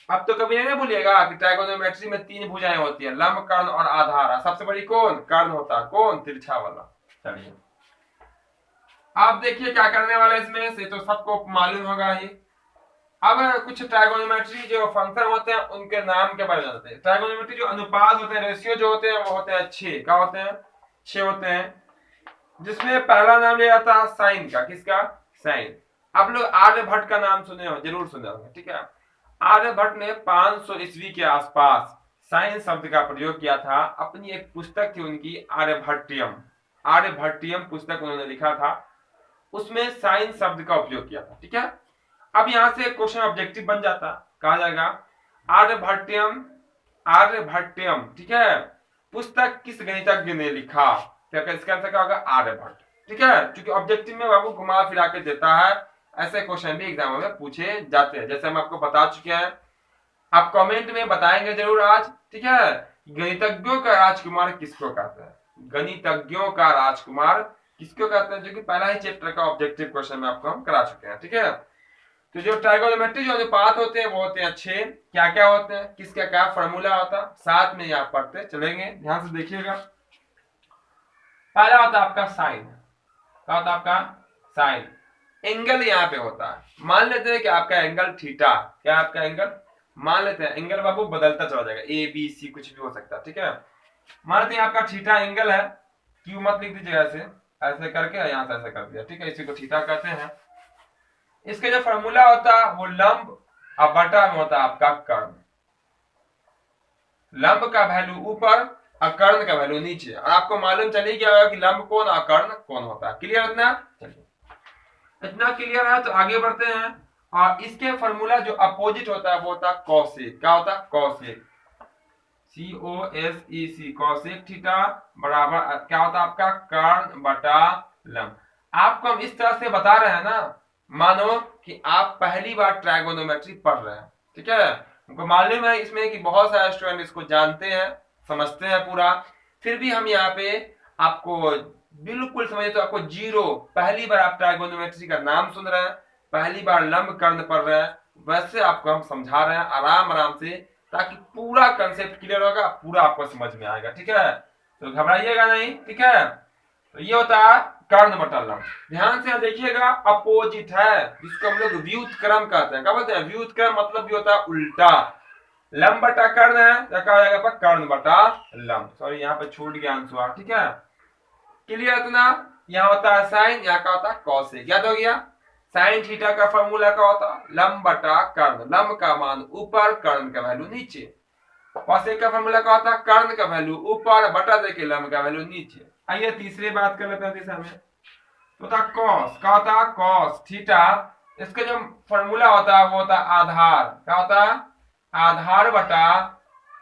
अब तो कभी नहीं भूलिएगा कि ट्राइगोनोमेट्री में 3 भुजाएं होती है, लंब, कर्ण और आधार। सबसे बड़ी कौन, कर्ण होता है, कौन, तिरछा वाला। चलिए आप देखिए क्या करने वाले इसमें से, तो सबको मालूम होगा ही। अब कुछ ट्राइगोनोमेट्री जो फंक्शन होते हैं उनके नाम के बारे में जानते हैं। ट्राइगोनोमेट्री जो अनुपात होते हैं, रेशियो जो होते हैं, वो होते हैं 6, क्या होते हैं, 6 होते हैं। जिसमें पहला नाम लिया जाता है साइन का, किसका, साइन। आप लोग आर्यभट्ट का नाम सुने हो, जरूर सुने होंगे, ठीक है। आर्यभट्ट ने 500 ईस्वी के आसपास साइन शब्द का प्रयोग किया था। अपनी एक पुस्तक थी उनकी, आर्यभट्टियम, आर्यभट्टियम पुस्तक उन्होंने लिखा था, उसमें साइन शब्द का उपयोग किया था, ठीक है। अब यहां से क्वेश्चन ऑब्जेक्टिव बन जाता, कहा जाएगा आर्यभट्टियम, आर्यभट्टियम, ठीक है, पुस्तक किस गणितज्ञ ने लिखा, क्या इसका आंसर क्या होगा, आर्यभट्ट, ठीक है। क्योंकि ऑब्जेक्टिव में बाबू घुमा फिरा के देता है, ऐसे क्वेश्चन भी एग्जाम में पूछे जाते हैं, जैसे हम आपको बता चुके हैं। आप कमेंट में बताएंगे जरूर आज, ठीक है। गणितज्ञों का राजकुमार किसको कहते हैं, गणितज्ञों का राजकुमार किसको कहते हैं, जो कि पहला ही चैप्टर का ऑब्जेक्टिव क्वेश्चन में आपको हम करा चुके हैं, ठीक है। तो जो ट्राइगोनोमेट्री जो अनुपात होते हैं वो होते हैं 6, क्या क्या होते हैं, किसका क्या फॉर्मूला होता है, साथ में आप पढ़ते चलेंगे, ध्यान से देखिएगा। पहला होता है आपका साइन, क्या होता है आपका साइन, एंगल यहाँ पे होता है। मान लेते हैं कि आपका एंगल थीटा, क्या आपका एंगल, मान लेते हैं एंगल बाबू बदलता चला जाएगा, ए बी सी कुछ भी हो सकता है, ठीक है। मान लेते हैं आपका थीटा एंगल है, क्यू मत लिख दीजिएगा, ऐसे ऐसे करके यहाँ से ऐसे कर दिया, ठीक है, इसी को थीटा कहते हैं। इसका जो फॉर्मूला होता है वो लंब और बटा में होता है आपका कर्ण। लंब का वैल्यू ऊपर और कर्ण का वैल्यू नीचे, और आपको मालूम चली गया कि लंब कौन और कर्ण कौन होता है, क्लियर इतना। चलिए इतना क्लियर है तो आगे बढ़ते हैं। और इसके फॉर्मूला जो अपोजिट होता है वो होता है कॉसेक, क्या होता है, कॉसेक, COSEC, कॉसेक थीटा बराबर क्या होता है आपका, कर्ण बटा लंब। आपको हम इस तरह से बता रहे हैं ना, मानो कि आप पहली बार ट्राइगोनोमेट्री पढ़ रहे हैं, ठीक है। हमको मालूम है इसमें कि बहुत सारे स्टूडेंट इसको जानते हैं, समझते हैं पूरा, फिर भी हम यहाँ पे आपको बिल्कुल समझे तो आपको जीरो, पहली बार आप ट्राइगोनोमेट्री का नाम सुन रहे हैं, पहली बार लंब कर्ण पढ़ रहे हैं, वैसे आपको हम समझा रहे हैं आराम आराम से, ताकि पूरा कंसेप्ट क्लियर होगा, पूरा आपको समझ में आएगा, ठीक है। तो घबराइएगा नहीं, ठीक है। तो ये होता है कर्ण बटा लंब। ध्यान से देखिएगा, अपोजिट है, जिसको हम लोग व्युत्क्रम कहते हैं, क्या बोलते हैं, व्युत्क्रम मतलब भी होता है उल्टा। लंब बटा कर्ण है तो क्या हो जाएगा, कर्ण बटा लंब। सॉरी यहाँ पे छूट गया आंसर, ठीक है, क्लियर इतना। यहाँ होता है साइन, यहाँ का होता है कॉसेक, याद हो गया। साइन थीटा का फॉर्मूला क्या होता? लंब बटा कर्ण, लंब का मान ऊपर, कर्ण का वैल्यू नीचे। कॉसेक का फॉर्मूला क्या होता? कर्ण का वैल्यू ऊपर बटा देके लंब का वैल्यू नीचे। आइए तीसरी बात कर लेते हैं दिशा में। तो था कॉस, क्या होता? कॉस थीटा, इसका जो फॉर्मूला होता है वो होता है आधार, क्या होता है? आधार बटा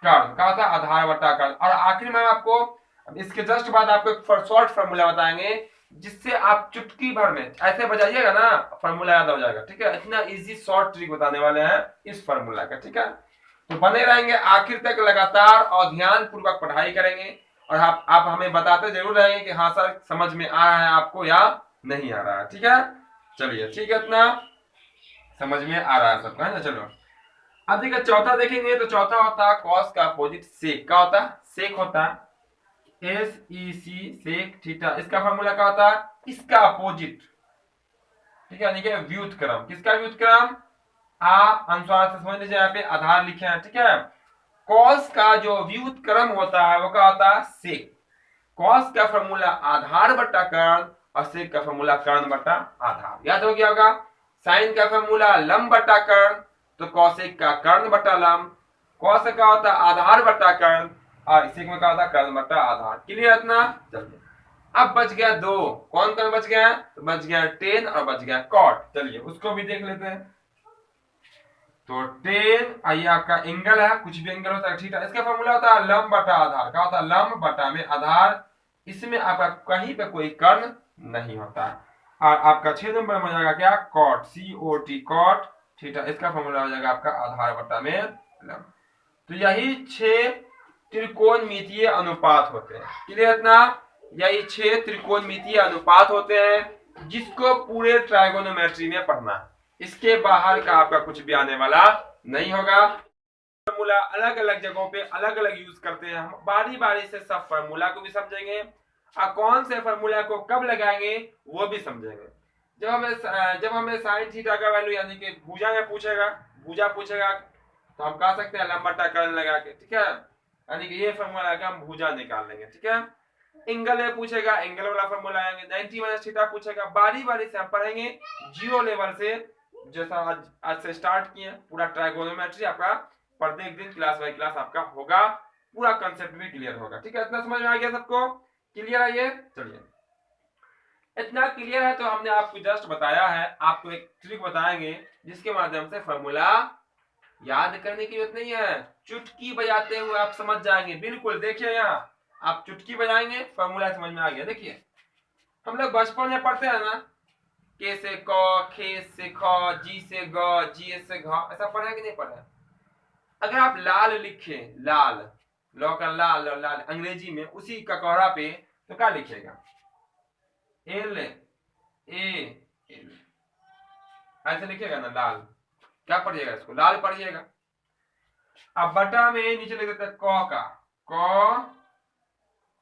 कर्ण, क्या होता है? आधार बटा कर्ण। और आखिर में आपको इसके जस्ट बाद आपको एक शॉर्ट फॉर्मूला बताएंगे, जिससे आप चुटकी भर में ऐसे बजाइएगा ना, फॉर्मूला याद हो जाएगा। ठीक है, इतना इजी शॉर्ट ट्रिक बताने वाले हैं इस फॉर्मूला का। ठीक है, तो बने रहेंगे आखिर तक लगातार और ध्यान पूर्वक पढ़ाई करेंगे। और आप हमें बताते जरूर रहेंगे कि हाँ सर समझ में आ रहा है आपको या नहीं आ रहा है। ठीक है, चलिए ठीक है, इतना समझ में आ रहा है सबका, है ना? चलो अब देखिए चौथा देखेंगे। तो चौथा होता है कॉस का अपोजिट सेक, क्या होता है? सेक होता है SEC, सेक थीटा। इसका फॉर्मूला क्या होता है? इसका अपोजिट। ठीक है, यानी कि व्युत्क्रम। किसका व्युत्क्रम? अनुसार से समझ लीजिए, यहाँ पे आधार लिखे हैं। ठीक है, कॉस का जो व्युत्क्रम होता है वो क्या होता है? सेक। कॉस का फॉर्मूला आधार बटा कर्ण और सेक का फॉर्मूला कर्ण बटा आधार। याद हो गया होगा। साइन का फॉर्मूला लंब बटा कर्ण, तो कॉसेक का कर्ण बटा लंब। कॉस का होता है आधार बटा कर्ण और सेक में क्या होता है? कर्ण बटा आधार। क्लियर इतना? चलिए अब बच गया दो। कौन कौन बच गया? तो बच गया टेन और बच गया कॉट। चलिए उसको भी देख लेते हैं। तो टेन आइए आपका एंगल है, कुछ भी एंगल होता है थीटा। इसका फॉर्मूला होता है लंब बटा आधार, क्या होता है? लंब बटा में आधार। इसमें आपका कहीं पे कोई कर्ण नहीं होता। और आपका 6 नंबर में हो जाएगा क्या? Cot, COT, cot theta. इसका फॉर्मूला हो जाएगा आपका आधार बटा में लंब। तो यही 6 त्रिकोणमितीय अनुपात होते हैं। क्लियर इतना? यही 6 त्रिकोणमितीय अनुपात होते हैं जिसको पूरे ट्राइगोनोमेट्री में पढ़ना है। इसके बाहर का आपका कुछ भी आने वाला नहीं होगा। फॉर्मूला अलग अलग जगहों पे अलग अलग यूज करते हैं। हम बारी बारी से सब फॉर्मूला को भी समझेंगे और कौन से फॉर्मूला को कब लगाएंगे वो भी समझेंगे। जब हमें साइन थीटा का वैल्यू यानी कि भुजा में पूछेगा, भुजा पूछेगा, तो हम कह सकते हैं लंब बटा कर्ण लगा के। ठीक है, यानी कि ये फॉर्मूला का हम भुजा निकाल लेंगे। ठीक है, एंगल में पूछेगा, एंगल वाला फॉर्मूला आएंगे। 90 माइनस थीटा पूछेगा, बारी बारी से हम पढ़ेंगे जीरो लेवल से। जैसा आज से स्टार्ट किए पूरा ट्राइगोनोमेट्री आपका प्रत्येक दिन क्लास बाय क्लास आपका होगा, पूरा कंसेप्ट भी क्लियर होगा। ठीक है, इतना समझ में आ गया सबको? क्लियर है ये? चलिए इतना क्लियर है तो हमने आपको जस्ट बताया है, आपको एक ट्रिक बताएंगे जिसके माध्यम से फॉर्मूला याद करने की जरूरत नहीं है, चुटकी बजाते हुए आप समझ जाएंगे। बिल्कुल देखिए, यहाँ आप चुटकी बजाएंगे फॉर्मूला समझ में आ गया। देखिए हम लोग बचपन में पढ़ते हैं ना, के से क, खे से ख, जी से ग, जी से घ, ऐसा पढ़ा कि नहीं पढ़ा? अगर आप लाल लिखे, लाल, लौ का लाल और लाल अंग्रेजी में उसी ककौरा पे, तो क्या लिखेगा? L A L, ऐसे लिखेगा ना लाल। क्या पढ़िएगा? इसको लाल पढ़िएगा। अब बटा में नीचे लिख देते हैं क का, क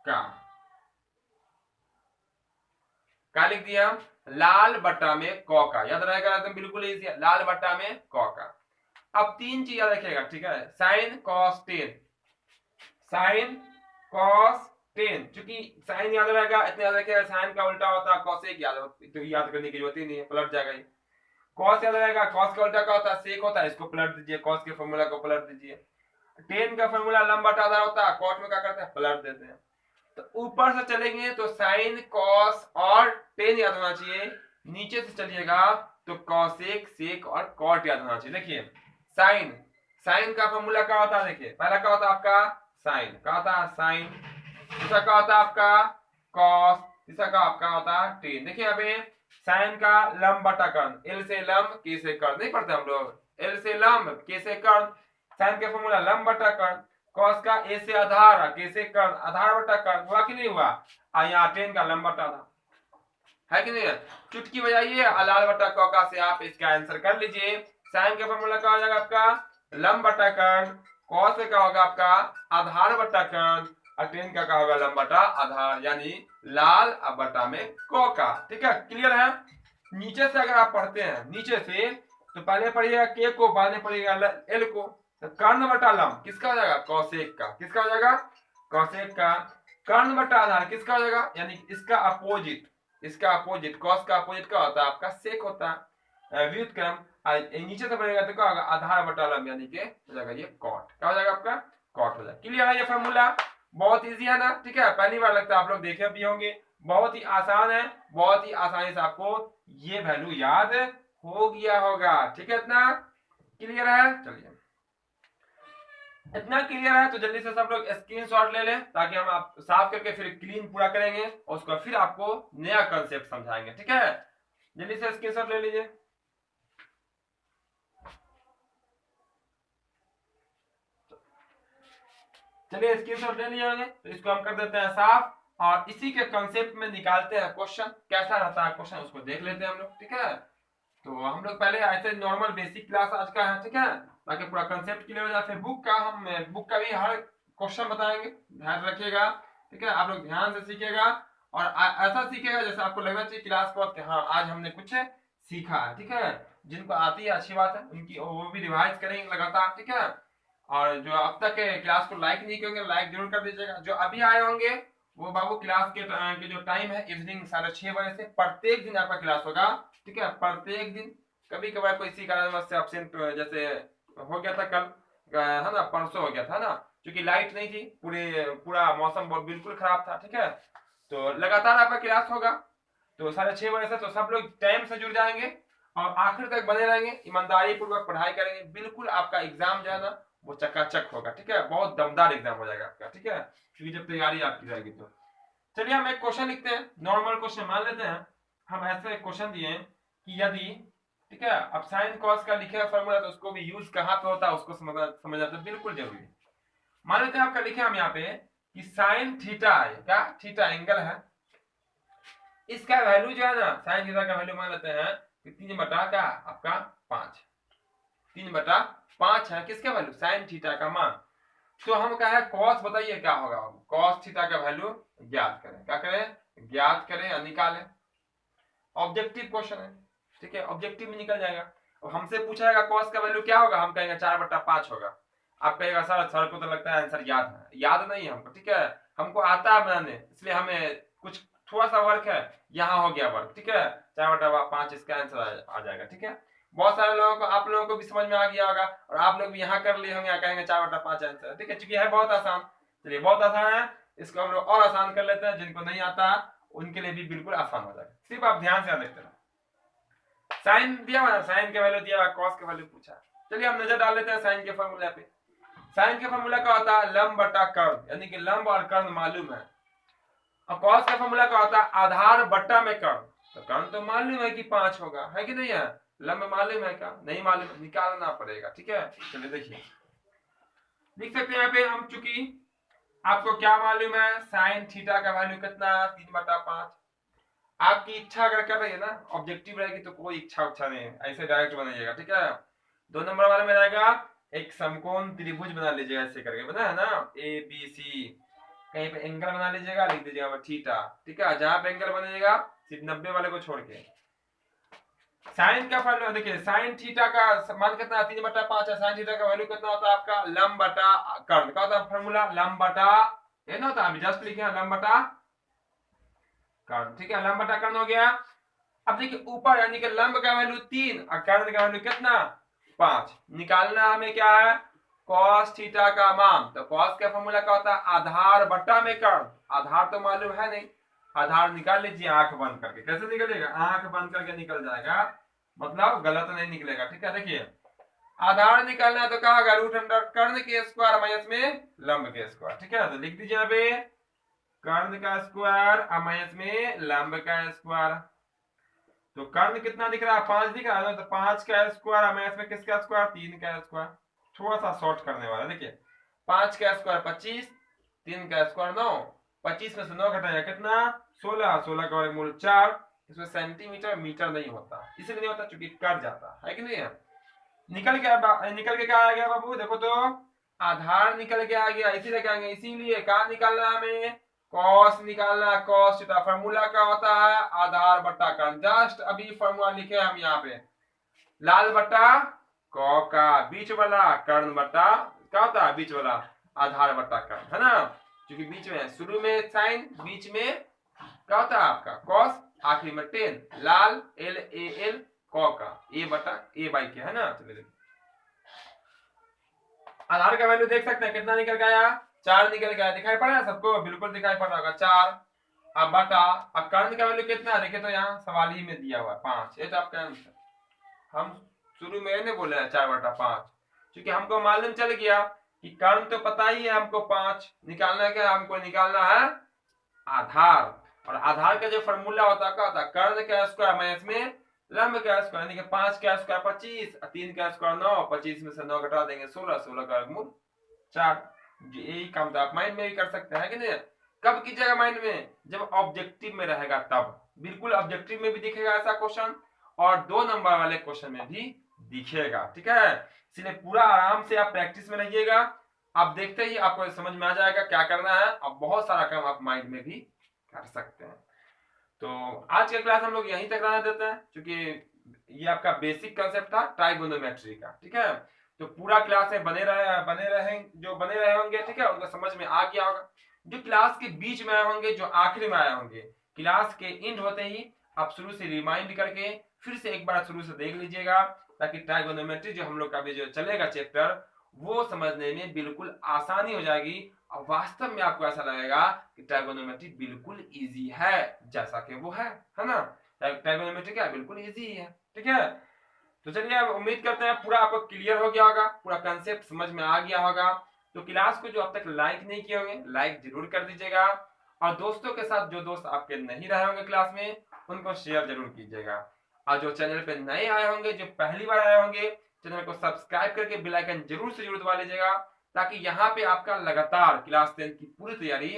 का, क्या लिख दिया? लाल बटा में क का। याद रहेगा एकदम बिल्कुल इजी है, लाल बटा में क का। अब तीन चीज याद रखिएगा। ठीक है, sine cos tan, sine cos tan, क्योंकि साइन याद रहेगा इतना याद रखिएगा, साइन का उल्टा होता है कॉसेक, तो याद करने की जरूरत ही नहीं है, पलट जाएगा ये। कॉस याद रहेगा, कॉस का उल्टा क्या होता है? सेक होता है, इसको पलट दीजिए, कॉस के फॉर्मूला को पलट दीजिए। टेन का फॉर्मूला लंब बटा आधार होता है, कॉट में क्या करते हैं? पलट देते हैं। तो ऊपर से चलेंगे तो साइन कॉस और टेन याद होना चाहिए, नीचे से चलिएगा तो कॉसेक, सेक और कॉट याद होना चाहिए। देखिए साइन, साइन का फॉर्मूला क्या होता है? देखिए पहला क्या होता है आपका? साइन, क्या होता है? साइन। दूसरा क्या होता है आपका? कॉस। तीसरा का आपका होता है टेन। देखिए यहाँ पे साइन का लंब बटा कर्ण, एल से लंब के से कर्ण, नहीं पढ़ते हम लोग? एल से लंब के से कर्ण, साइन का फॉर्मूला लंब बटा कर्ण। कॉस का ए से आधार, के से कर्ण, आधार बटा कर्ण। हुआ कि नहीं हुआ? यहाँ टेन का लंब बटा था, है कि नहीं? चुटकी बजाइए, लाल बटा कौका से आप इसका आंसर कर लीजिए। साइन का फॉर्मूला क्या हो जाएगा आपका? लंब बटा कर्ण। कॉस का क्या होगा आपका? आधार बटा कर्ण। और टेन का क्या होगा? लंब बटा आधार, यानी लाल बटा में कौका। ठीक है, क्लियर है? नीचे से अगर आप पढ़ते हैं, नीचे से तो पहले पढ़िएगा के को, बाद में पढ़िएगा एल को। तो कर्ण बटा लंब किसका हो जाएगा? कौसेक का। किसका हो जाएगा? कौसेक का। कर्ण बटा आधार किसका हो जाएगा? यानी इसका अपोजिट, इसका अपोजिट, कॉस का अपोजिट क्या होता है? आपका सेक होता है। व्युत्क्रम, नीचे से बढ़ेगा तो क्या होगा, आधार बटा लंब, यानी कि हो जाएगा ये कॉट। क्या हो जाएगा आपका, कॉट हो जाएगा। क्लियर है ये फॉर्मूला, बहुत इजी है ना, ठीक है, पहली बार लगता है आप लोग देखे भी होंगे, बहुत ही आसान है, बहुत ही आसानी से आपको ये वैल्यू याद हो गया होगा, ठीक है, इतना क्लियर है। चलिए इतना क्लियर है तो जल्दी से सब लोग स्क्रीनशॉट ले लें, ताकि हम आप साफ करके फिर क्लीन पूरा करेंगे और उसका फिर आपको नया कंसेप्ट समझाएंगे, ठीक है, जल्दी से स्क्रीनशॉट ले लीजिए। चलिए स्क्रीनशॉट ले लिए होंगे तो इसको हम कर देते हैं साफ, और इसी के कंसेप्ट में निकालते हैं क्वेश्चन, कैसा रहता है क्वेश्चन उसको देख लेते हैं हम लोग, ठीक है। तो हम लोग पहले ऐसे नॉर्मल बेसिक क्लास आज का है, ठीक है, ताकि पूरा कंसेप्ट क्लियर हो जाए। फिर बुक का भी हर क्वेश्चन बताएंगे, ध्यान रखिएगा, ठीक है, आप लोग ध्यान से सीखिएगा और ऐसा सीखिएगा जैसे आपको लगना चाहिए क्लास के वक्त हाँ आज हमने कुछ सीखा है, ठीक है। जिनको आती है अच्छी बात है, उनकी वो भी रिवाइज करेंगे लगातार, ठीक है। और जो अब तक क्लास को लाइक नहीं करेंगे लाइक जरूर कर दीजिएगा। जो अभी आए होंगे वो बाबू क्लास के जो टाइम है इवनिंग 6:30 बजे से प्रत्येक दिन आपका क्लास होगा, ठीक है, प्रत्येक दिन। कभी कभार कोई इसी कारणवश से अब्सेंट जैसे हो गया था कल, है ना, परसों हो गया था ना, क्योंकि लाइट नहीं थी, पूरा मौसम बहुत बिल्कुल खराब था, ठीक है। तो लगातार आपका क्लास होगा, तो 6:30 बजे से तो सब लोग टाइम से जुड़ जाएंगे और आखिर तक बने रहेंगे, ईमानदारी पूर्वक पढ़ाई करेंगे, बिल्कुल आपका एग्जाम जो है ना वो चकाचक होगा, ठीक है, बहुत दमदार एग्जाम हो जाएगा आपका, ठीक है, क्योंकि जब तैयारी आपकी रहेगी तो। चलिए हम एक क्वेश्चन लिखते हैं, नॉर्मल क्वेश्चन मान लेते हैं। हम ऐसे क्वेश्चन दिए कि यदि, ठीक है, अब साइन कॉस का लिखे फॉर्मूला तो उसको भी यूज कहाँ पे होता है उसको समझना तो बिल्कुल जरूरी है। मान लेते हैं आपका लिखे हम यहाँ पे कि साइन थीटा है, क्या थीटा एंगल है, इसका वैल्यू जो है ना साइन थीटा का वैल्यू मान लेते हैं कि 3 बटा क्या आपका 5, 3/5 है किसका वैल्यू, साइन थीटा का मान। तो हम कहे कॉस बताइए क्या होगा, कॉस थीटा का वैल्यू ज्ञात करें, क्या करें, ज्ञात करें या निकालें। ऑब्जेक्टिव क्वेश्चन है, ठीक है, ऑब्जेक्टिव में निकल जाएगा। और हमसे पूछा जाएगा कॉस का वैल्यू क्या होगा, हम कहेंगे 4/5 होगा। आप कहेगा सर को तो लगता है आंसर याद है, याद नहीं है हमको, ठीक है, हमको आता है बनाने, इसलिए हमें कुछ थोड़ा सा वर्क है, यहाँ हो गया वर्क, ठीक है, 4/5 इसका आंसर आ जाएगा, ठीक है। बहुत सारे लोगों को, आप लोगों को भी समझ में आ गया होगा और आप लोग भी यहाँ कर लिए होंगे, कहेंगे 4/5 आंसर, ठीक है, चूंकि है बहुत आसान। चलिए बहुत आसान है, इसको हम लोग और आसान कर लेते हैं, जिनको नहीं आता उनके लिए भी बिल्कुल आसान हो जाएगा, सिर्फ आप ध्यान से देखते रहो। साइन दिया हुआ, साइन के वैल्यू दिया हुआ, कॉस के वैल्यू पूछा। चलिए हम नजर डाल लेते हैं साइन के फॉर्मूला पे। साइन के फॉर्मूला क्या होता है, लंब बटा कर्ण, यानी कि लंब और कर्ण मालूम है। और कॉस का फॉर्मूला क्या होता है, आधार बट्टा में कर्ण, तो कर्ण तो मालूम है कि 5 होगा, है कि नहीं है, लंब मालूम है क्या, नहीं मालूम, निकालना पड़ेगा, ठीक है। चलिए देखिए लिख सकते हैं यहाँ पे हम, चूंकि आपको क्या मालूम है, साइन थीटा का वैल्यू कितना, 3/5। आपकी इच्छा अगर कर रही है ना, ऑब्जेक्टिव रहेगी तो कोई इच्छा उच्छा नहीं है, ऐसे डायरेक्ट बनाइएगा, ठीक है। 2 नंबर वाले में रहेगा एक समकोण त्रिभुज बना लीजिएगा, ऐसे करके बना है ना, ABC, कहीं पे एंगल बना लीजिएगा, लिख दीजिएगा थीटा, ठीक है, जहां पे एंगल बनेगा सिर्फ 90 वाले को छोड़ के। साइन का फॉर्मूला देखिए, साइन थीटा का मान कितना, 3/5 है, साइन थीटा का वैल्यू कितना होता है आपका, लंब बटा कर्ण, क्या होता है फॉर्मूला, लंब बटा, ये ना होता है, जस्ट लिखे लंब बटा कर्ण, ठीक है, लंब बटा कर्ण हो गया। अब देखिए ऊपर यानी कि लंब का वैल्यू 3 और कर्ण का वैल्यू कितना 5, निकालना हमें क्या है, cos थीटा का मान। तो cos का फॉर्मूला क्या होता है, आधार बट्टा में कर्ण, आधार तो मालूम है नहीं, आधार निकाल लीजिए आंख बंद करके, कैसे निकलेगा, आंख बंद करके निकल जाएगा, मतलब गलत नहीं निकलेगा, ठीक है। देखिए आधार निकालना है तो क्या होगा, रूट अंडर कर्ण के स्क्वायर माइनस में लंब के स्क्वायर, ठीक है। तो लिख दीजिए यहाँ पे कर्ण का स्क्वायर और माइनस में लंब का स्क्वायर। तो कर्ण कितना दिख रहा है, 5 दिख रहा है, तो 5 का स्क्वायर और माइनस में किसका स्क्वायर, 3 का स्क्वायर। थोड़ा सा शॉर्ट करने वाला, देखिए 5 का स्क्वायर 25, 3 का स्क्वायर 9, 25 में से 9 घटाया कितना 16, 16 का वर्गमूल 4। इसमें सेंटीमीटर मीटर नहीं होता, इसलिए नहीं होता क्योंकि कट जाता है कि नहीं है। निकल के क्या आ गया बाबू, देखो तो आधार निकल के आ गया, इसीलिए कहेंगे, इसीलिए कहा निकालना हमें, कॉस निकालना, कॉस थीटा। फॉर्मूला क्या होता है, आधार बट्टा कर्ण, जस्ट अभी फॉर्मूला लिखे हम यहाँ पे, लाल बट्टा कौ का, बीच वाला कर्ण बट्टा क्या होता है, बीच वाला आधार बट्टा कर्ण, है ना, क्योंकि बीच में शुरू में साइन, बीच में क्या होता है आपका कॉस, आखिरी में टेन, लाल LAL क का ए बटा ए बाई के, है ना। चलिए आधार का वैल्यू देख सकते हैं कितना निकल गया, 4 निकल गया। दिखाई पड़ रहा है सबको, बिल्कुल दिखाई पड़ रहा होगा 4। अब बटा, अब कर्ण का वैल्यू कितना है देखिए, तो यहाँ सवाल ही में दिया हुआ है 5। ये तो आपका आंसर, हम शुरू में नहीं बोले हैं 4/5, क्योंकि हमको मालूम चल गया कि कर्ण तो पता ही है हमको 5 निकालना। क्या हमको निकालना है आधार, और आधार का जो फॉर्मूला होता है क्या होता है, कर्ण का स्क्वायर माइनस में लंब का स्क्वायर, यानी कि 5 का स्क्वायर 25, 3 का स्क्वायर 9, 25 में से 9 घटा देंगे 16, 16 का वर्गमूल 4। यही काम तो आप माइंड में भी कर सकते हैं कि नहीं। कब कीजिएगा माइंड में, जब ऑब्जेक्टिव में रहेगा तब। बिल्कुल ऑब्जेक्टिव में भी दिखेगा ऐसा क्वेश्चन, और 2 नंबर वाले क्वेश्चन में भी दिखेगा, ठीक है। इसलिए पूरा आराम से आप प्रैक्टिस में रहिएगा, आप देखते ही आपको समझ में आ जाएगा क्या करना है। अब बहुत सारा काम आप माइंड में भी कर सकते हैं। तो आज का क्लास हम लोग यहीं तक रहने देते हैं, क्योंकि ये आपका बेसिक कंसेप्ट था ट्राइगोनोमेट्री का, ठीक है। तो पूरा क्लास में बने रहे जो बने रहे होंगे, ठीक है, उनको समझ में आ गया होगा। जो क्लास के बीच में आए होंगे, जो आखिरी में आए होंगे, क्लास के एंड होते ही आप शुरू से रिमाइंड करके फिर से एक बार शुरू से देख लीजिएगा, ताकि ट्राइगोनोमेट्री जो हम लोग का भी जो चलेगा चैप्टर, वो समझने में बिल्कुल आसानी हो जाएगी। और वास्तव में आपको ऐसा लगेगा कि ट्राइगोनोमेट्री बिल्कुल इजी है, जैसा कि वो है ना। ट्राइगोनोमेट्री क्या बिल्कुल इजी है, ठीक है। तो चलिए अब उम्मीद करते हैं पूरा आपको क्लियर हो गया होगा, पूरा कंसेप्ट समझ में आ गया होगा। तो क्लास को जो अब तक लाइक नहीं किए होंगे, लाइक जरूर कर दीजिएगा, और दोस्तों के साथ, जो दोस्त आपके नहीं रहे होंगे क्लास में, उनको शेयर जरूर कीजिएगा। और जो चैनल पे नए आए होंगे, जो पहली बार आए होंगे, चैनल को सब्सक्राइब करके बेल आइकन जरूर से जरूर दबा लीजिएगा, ताकि यहाँ पे आपका लगातार क्लास 10 की पूरी तैयारी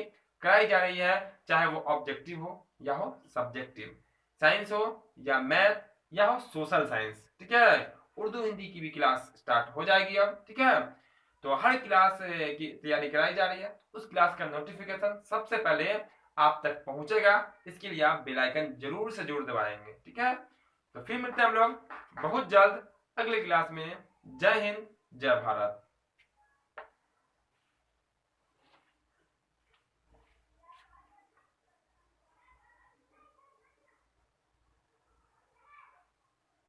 कराई जा रही है, चाहे वो ऑब्जेक्टिव हो या हो सब्जेक्टिव, साइंस हो या मैथ या हो सोशल साइंस, ठीक है। उर्दू हिंदी की भी क्लास स्टार्ट हो जाएगी अब, ठीक है। तो हर क्लास की तैयारी कराई जा रही है, उस क्लास का नोटिफिकेशन सबसे पहले आप तक पहुंचेगा। इसके लिए आप बेल आइकन जरूर से जरूर दबाएंगे, ठीक है। तो फिर मिलते हैं हम लोग बहुत जल्द अगले क्लास में। जय हिंद, जय भारत।